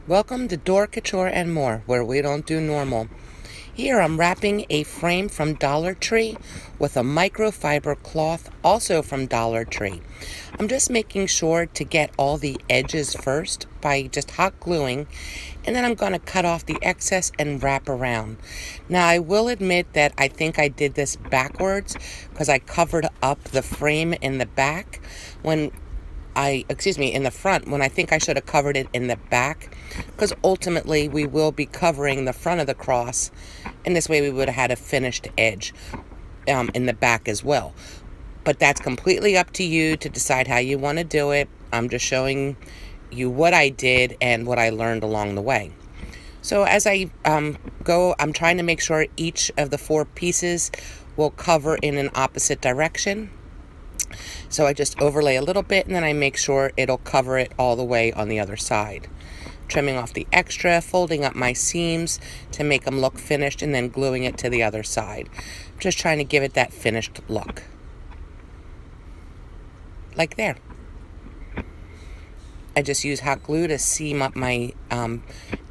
Welcome to Door Couture and More, where we don't do normal. Here I'm wrapping a frame from Dollar Tree with a microfiber cloth, also from Dollar Tree. I'm just making sure to get all the edges first by just hot gluing, and then I'm going to cut off the excess and wrap around. Now I will admit that I think I did this backwards because I covered up the frame in the back in the front, when I think I should have covered it in the back, because ultimately we will be covering the front of the cross, and this way we would have had a finished edge in the back as well. But that's completely up to you to decide how you want to do it. I'm just showing you what I did and what I learned along the way. So as I go, I'm trying to make sure each of the 4 pieces will cover in an opposite direction. So I just overlay a little bit, and then I make sure it'll cover it all the way on the other side. Trimming off the extra, folding up my seams to make them look finished, and then gluing it to the other side. Just trying to give it that finished look. Like there. I just use hot glue to seam up my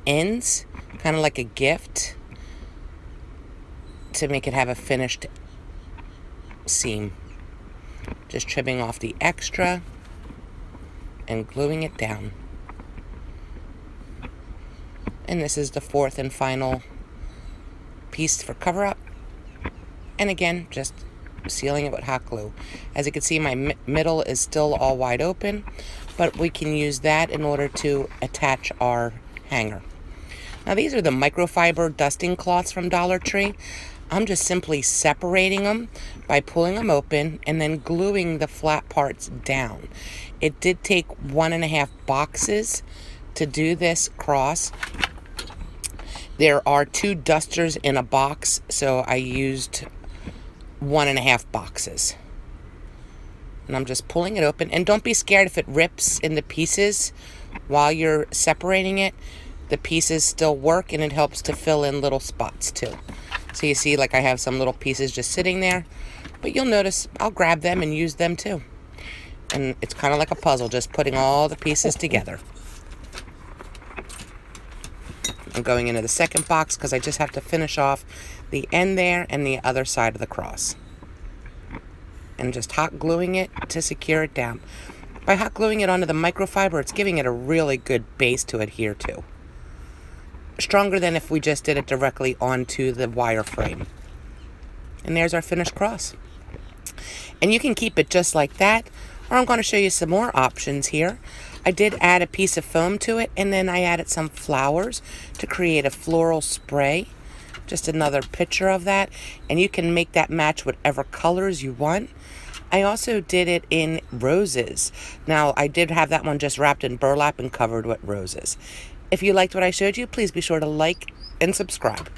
ends, kind of like a gift, to make it have a finished seam. Just trimming off the extra and gluing it down. And this is the 4th and final piece for cover up. And again, just sealing it with hot glue. As you can see, my middle is still all wide open, but we can use that in order to attach our hanger. Now these are the microfiber dusting cloths from Dollar Tree. I'm just simply separating them by pulling them open and then gluing the flat parts down. It did take 1.5 boxes to do this cross. There are 2 dusters in a box, so I used 1.5 boxes. And I'm just pulling it open. And don't be scared if it rips into pieces while you're separating it. The pieces still work, and it helps to fill in little spots too. So you see, like, I have some little pieces just sitting there, but you'll notice I'll grab them and use them too. And it's kind of like a puzzle, just putting all the pieces together. I'm going into the second box because I just have to finish off the end there and the other side of the cross. And just hot gluing it to secure it down. By hot gluing it onto the microfiber, it's giving it a really good base to adhere to. Stronger than if we just did it directly onto the wire frame. And there's our finished cross. And you can keep it just like that, or I'm going to show you some more options here. I did add a piece of foam to it, and then I added some flowers to create a floral spray. Just another picture of that, and you can make that match whatever colors you want. I also did it in roses. Now, I did have that one just wrapped in burlap and covered with roses. If you liked what I showed you, please be sure to like and subscribe.